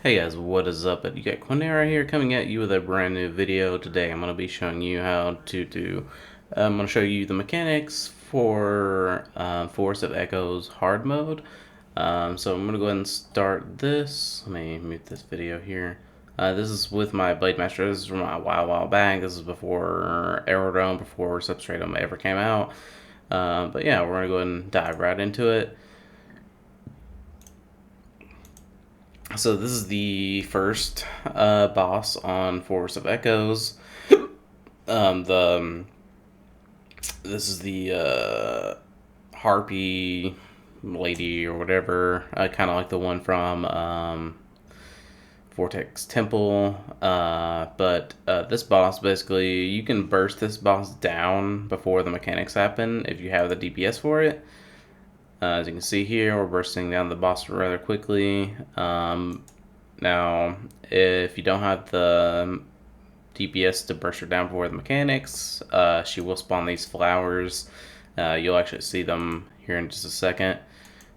Hey guys, what is up? You got Quinera here coming at you with a brand new video. Today I'm going to be showing you how to do, I'm going to show you the mechanics for Force of Echoes hard mode. So I'm going to go ahead and start this. Let me mute this video here. This is with my Blade Master. This is from a while back. This is before Aerodrome, before Substratum ever came out. But yeah, we're going to go ahead and dive right into it. So this is the first boss on Force of Echoes. The This is the Harpy Lady or whatever, kind of like the one from Vortex Temple. But this boss, basically, you can burst this boss down before the mechanics happen if you have the DPS for it. As you can see here, we're bursting down the boss rather quickly. Now, if you don't have the DPS to burst her down before the mechanics, she will spawn these flowers. You'll actually see them here in just a second.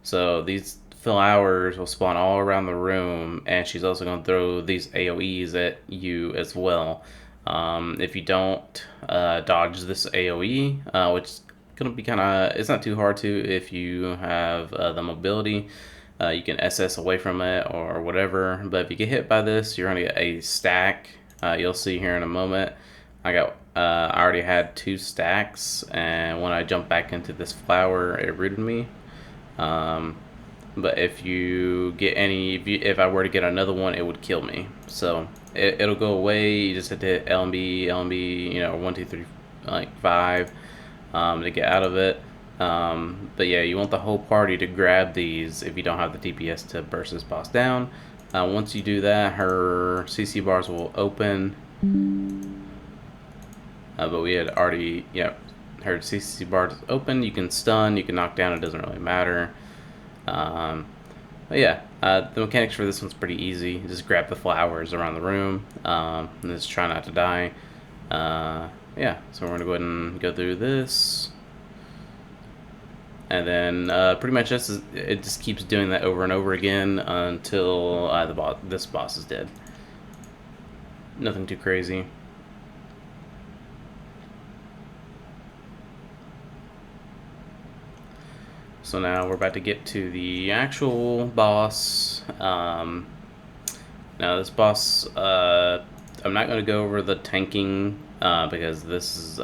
So these flowers will spawn all around the room, and she's also going to throw these AoEs at you as well. If you don't dodge this AoE, which gonna be kind of, it's not too hard to if you have the mobility. You can SS away from it or whatever, but if you get hit by this, you're gonna get a stack. You'll see here in a moment. I already had 2 stacks, and when I jumped back into this flower, it rooted me. But if you get if I were to get another one, it would kill me. So it'll go away. You just have to hit L and B, 1, 2, 3, like 5. To get out of it. But yeah, you want the whole party to grab these if you don't have the DPS to burst this boss down. Once you do that, her CC bars will open. But we had already, her CC bars open. You can stun, you can knock down, it doesn't really matter. But yeah, the mechanics for this one's pretty easy. Just grab the flowers around the room, and just try not to die. Yeah, so we're going to go ahead and go through this. And then pretty much it just keeps doing that over and over again until this boss is dead. Nothing too crazy. So now we're about to get to the actual boss. Now this boss, I'm not going to go over the tanking because this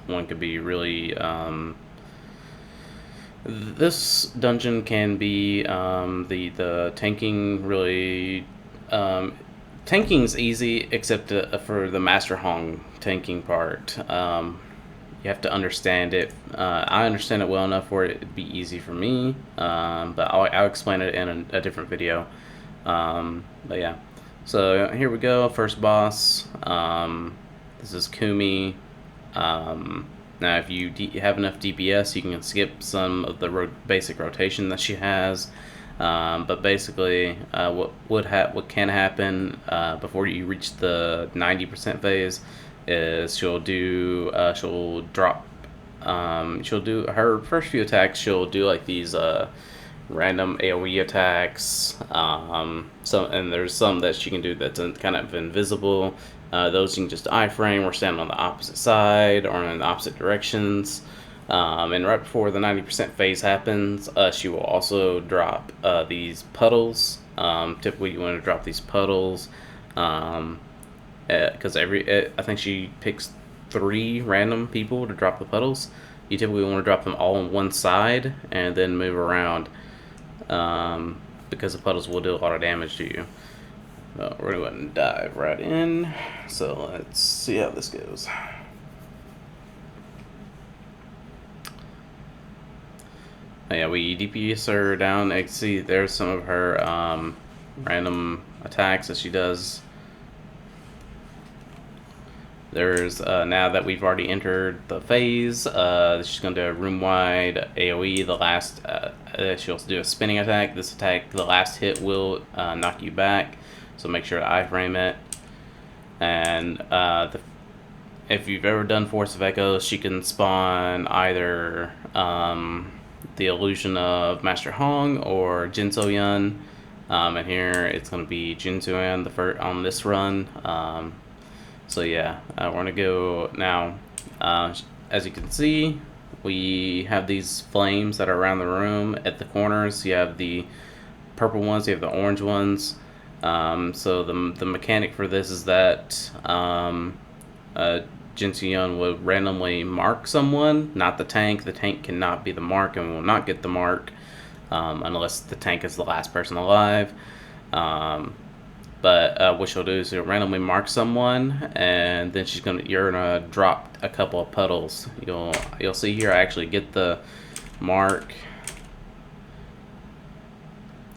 one could be really this dungeon can be the tanking really tanking's easy except for the Master Hong tanking part. You have to understand it. I understand it well enough for it to be easy for me, but I'll explain it in a different video. But yeah. So here we go, first boss. This is Kumi. Now if you have enough DPS, you can skip some of the basic rotation that she has. But basically, what can happen before you reach the 90% phase is she'll do her first few attacks. She'll do like these random AoE attacks. And there's some that she can do that's kind of invisible. Those you can just iframe or stand on the opposite side or in the opposite directions. And right before the 90% phase happens, she will also drop these puddles. Typically, you want to drop these puddles because I think she picks 3 random people to drop the puddles. You typically want to drop them all on one side and then move around because the puddles will do a lot of damage to you. We're going to go ahead and dive right in. So let's see how this goes. Yeah, we DPS her down. I can see there's some of her random attacks that she does. There's now that we've already entered the phase, she's going to do a room-wide AoE. The last, she'll do a spinning attack. This attack, the last hit will knock you back, so make sure to iframe it. And if you've ever done Force of Echoes, she can spawn either the illusion of Master Hong or Jin So Yun. And here it's going to be Jinzuan the first on this run. So yeah, we're going to go now. As you can see, we have these flames that are around the room. At the corners, you have the purple ones, you have the orange ones. So the mechanic for this is that Jin Soo-yeon will randomly mark someone, not the tank. The tank cannot be the mark and will not get the mark unless the tank is the last person alive. But what she'll do is she'll randomly mark someone, and then you're gonna drop a couple of puddles. You'll see here I actually get the mark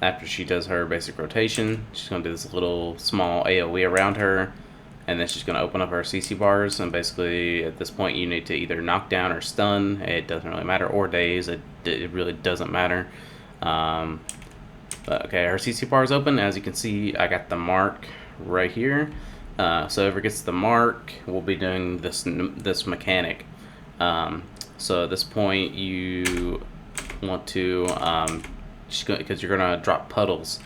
after she does her basic rotation. She's gonna do this little small AoE around her, and then she's gonna open up her CC bars. And basically, at this point, you need to either knock down or stun. It doesn't really matter, or daze. It really doesn't matter. Okay, her CC bar is open. As you can see, I got the mark right here. So whoever gets the mark will be doing this mechanic. So at this point, you want to, because you're gonna drop puddles.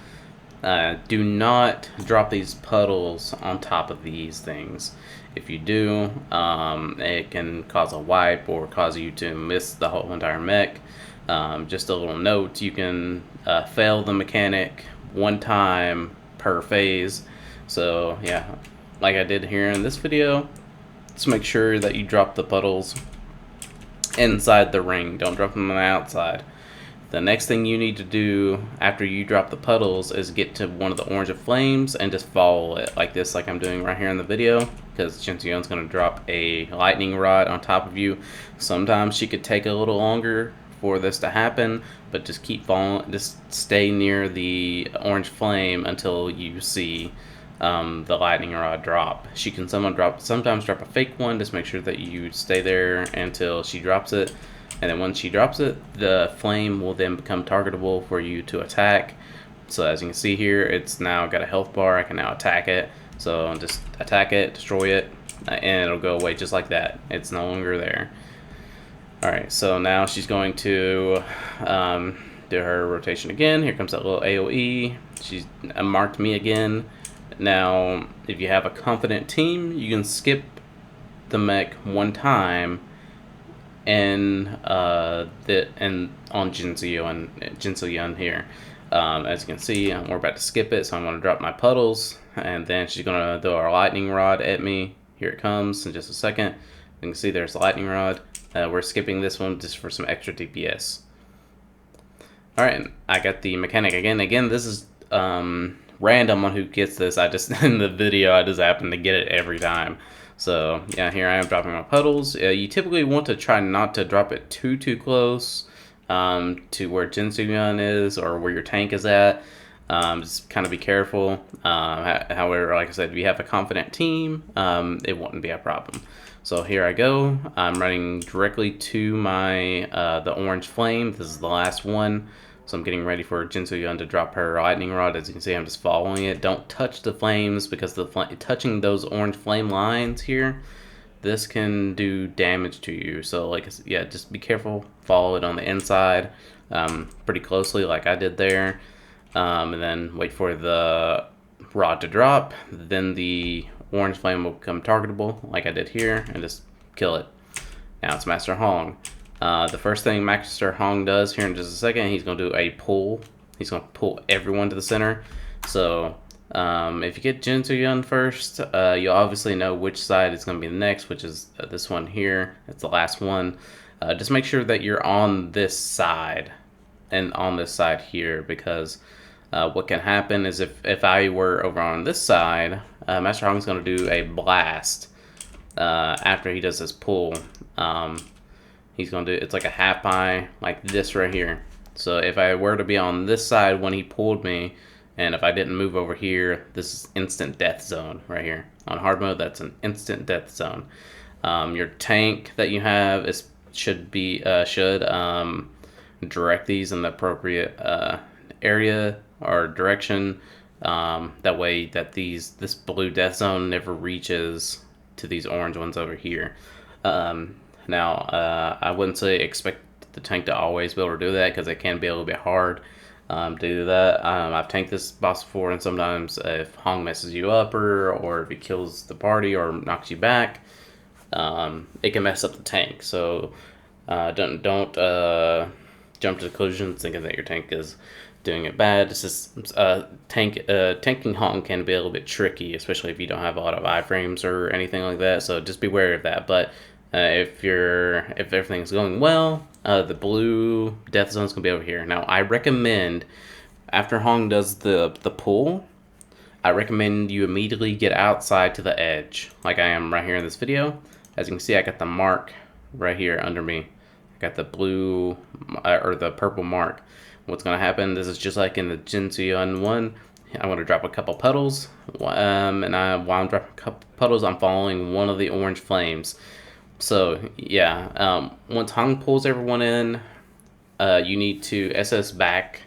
Do not drop these puddles on top of these things. If you do, it can cause a wipe or cause you to miss the whole entire mech. Just a little note, you can fail the mechanic one time per phase. So yeah, like I did here in this video, just make sure that you drop the puddles inside the ring. Don't drop them on the outside. The next thing you need to do after you drop the puddles is get to one of the orange flames and just follow it like this, like I'm doing right here in the video, because Jin Soo-yeon's going to drop a lightning rod on top of you. Sometimes she could take a little longer for this to happen, but just keep following, just stay near the orange flame until you see the lightning rod drop. She can sometimes drop a fake one. Just make sure that you stay there until she drops it. And then once she drops it, the flame will then become targetable for you to attack. So as you can see here, it's now got a health bar. I can now attack it. So just attack it, destroy it, and it'll go away just like that. It's no longer there. Alright, so now she's going to do her rotation again. Here comes that little AoE. She's marked me again. Now, if you have a confident team, you can skip the mech one time and on Jin Soo-yeon here. As you can see, we're about to skip it, so I'm going to drop my puddles, and then she's going to throw our lightning rod at me. Here it comes in just a second. You can see there's the lightning rod. We're skipping this one just for some extra DPS. Alright, I got the mechanic again. Again, this is random on who gets this. In the video, I just happen to get it every time. So yeah, here I am dropping my puddles. You typically want to try not to drop it too close to where Jin Soo-yeon is or where your tank is at. Just kind of be careful. However, like I said, if you have a confident team, it wouldn't be a problem. So here I go. I'm running directly to my the orange flame. This is the last one. So I'm getting ready for Jin Soo-yeon to drop her lightning rod. As you can see, I'm just following it. Don't touch the flames, because touching those orange flame lines here, this can do damage to you. So like, yeah, just be careful. Follow it on the inside pretty closely like I did there. And then wait for the rod to drop. Then the orange flame will become targetable like I did here, and just kill it. Now it's Master Hong. The first thing Master Hong does here in just a second, he's going to do a pull. He's going to pull everyone to the center. So if you get Jin Soo-yeon first, you'll obviously know which side is going to be the next, which is this one here. It's the last one. Just make sure that you're on this side and on this side here, because what can happen is if I were over on this side, Master Hong is going to do a blast after he does his pull. He's going to do, it's like a half pie, like this right here. So if I were to be on this side when he pulled me, and if I didn't move over here, this is instant death zone right here. On hard mode, that's an instant death zone. Your tank that you have should direct these in the appropriate area or direction. That way that this blue death zone never reaches to these orange ones over here. Now, I wouldn't say expect the tank to always be able to do that, because it can be a little bit hard. do that. I've tanked this boss before, and sometimes if Hong messes you up, or if he kills the party or knocks you back, it can mess up the tank. So don't jump to conclusions thinking that your tank is doing it bad. It's just tanking Hong can be a little bit tricky, especially if you don't have a lot of iframes or anything like that. So just be wary of that. But if everything's going well, the blue death zone is gonna be over here. Now I recommend after Hong does the pull, I recommend you immediately get outside to the edge, like I am right here in this video. As you can see, I got the mark right here under me. I got the blue or the purple mark. What's gonna happen? This is just like in the Jinsuyan one. I'm gonna drop a couple puddles, and while I'm dropping a couple puddles, I'm following one of the orange flames. So yeah, once Hong pulls everyone in, you need to SS back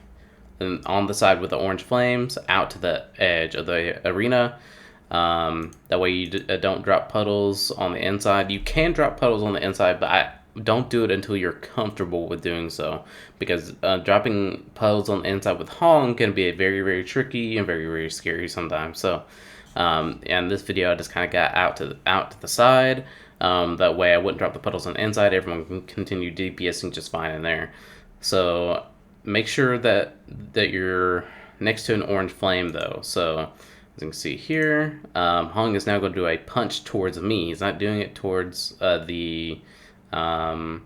and on the side with the orange flames out to the edge of the arena. That way you don't drop puddles on the inside. You can drop puddles on the inside, but don't do it until you're comfortable with doing so, because dropping puddles on the inside with Hong can be very, very tricky and very, very scary sometimes. So, and this video I just kind of got out to the side. That way I wouldn't drop the puddles on the inside. Everyone can continue DPSing just fine in there. So make sure that you're next to an orange flame though. So as you can see here, Hong is now going to do a punch towards me. He's not doing it towards the orange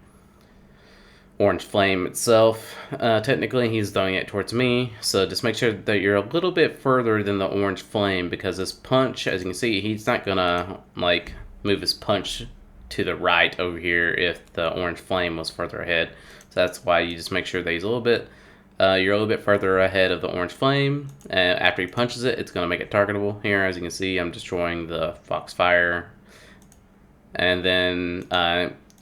flame itself. Technically, he's doing it towards me. So just make sure that you're a little bit further than the orange flame, because this punch, as you can see, he's not gonna like move his punch to the right over here if the orange flame was further ahead. So that's why you just make sure that he's a little bit, you're a little bit further ahead of the orange flame. And after he punches it, it's gonna make it targetable. Here, as you can see, I'm destroying the Foxfire. And then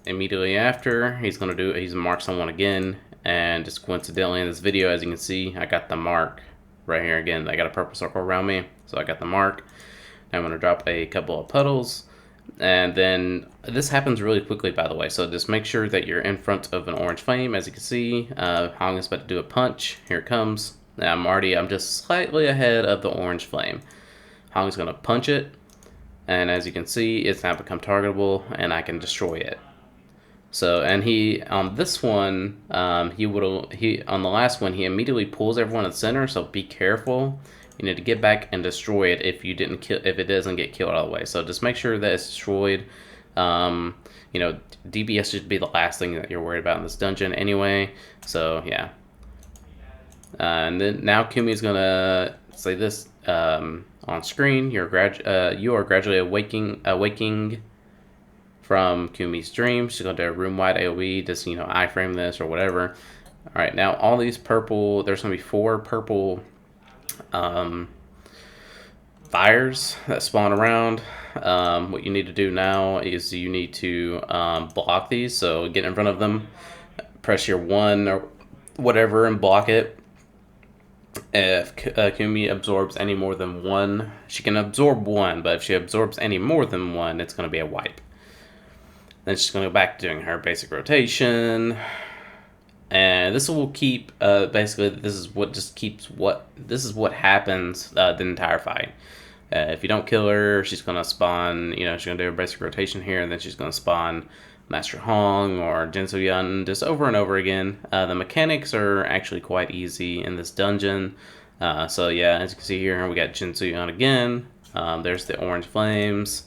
immediately after, he's gonna mark someone again. And just coincidentally in this video, as you can see, I got the mark right here again. I got a purple circle around me, so I got the mark. I'm gonna drop a couple of puddles. And then this happens really quickly, by the way, so just make sure that you're in front of an orange flame. As you can see, Hong is about to do a punch. Here it comes. Now I'm just slightly ahead of the orange flame. Hong's gonna punch it, and as you can see, it's now become targetable, and I can destroy it. So, and he on this one, on the last one, he immediately pulls everyone in the center. So be careful. You need to get back and destroy it if it doesn't get killed all the way. So just make sure that it's destroyed. You know, DPS should be the last thing that you're worried about in this dungeon anyway. So yeah. And then now Kumi is gonna say this on screen. You are gradually awaking from Kumi's dream. She's gonna do a room-wide AoE. Just iframe this or whatever. All right, now all these purple. There's gonna be 4 purple fires that spawn around. What you need to do now is you need to block these. So get in front of them, press your 1 or whatever and block it. If Kumi absorbs any more than 1, she can absorb 1, but if she absorbs any more than 1, it's going to be a wipe. Then she's going to go back to doing her basic rotation. And this will keep, basically, this is what happens the entire fight. If you don't kill her, she's going to spawn, she's going to do her basic rotation here, and then she's going to spawn Master Hong or Jinsu Yun just over and over again. The mechanics are actually quite easy in this dungeon. So yeah, as you can see here, we got Jinsu Yun again. There's the orange flames.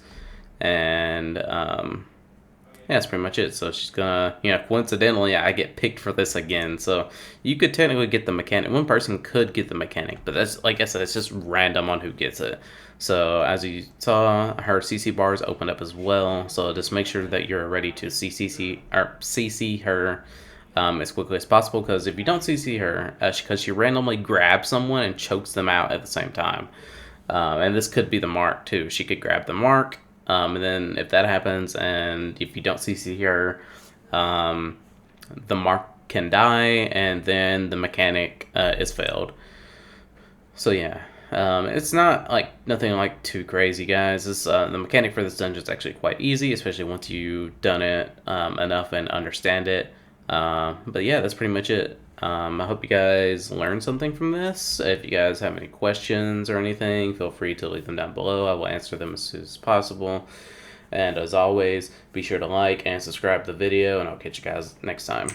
And yeah, that's pretty much it. So she's gonna, coincidentally, I get picked for this again. So you could technically get the mechanic. One person could get the mechanic, but that's, like I said, it's just random on who gets it. So as you saw, her CC bars opened up as well. So just make sure that you're ready to CC her as quickly as possible. Because if you don't CC her, because she randomly grabs someone and chokes them out at the same time. And this could be the mark too. She could grab the mark. And then if that happens, and if you don't CC her, the mark can die, and then the mechanic is failed. So yeah, it's not nothing too crazy, guys. The mechanic for this dungeon is actually quite easy, especially once you've done it enough and understand it. But yeah, that's pretty much it. I hope you guys learned something from this. If you guys have any questions or anything, feel free to leave them down below. I will answer them as soon as possible. And as always, be sure to like and subscribe to the video, and I'll catch you guys next time.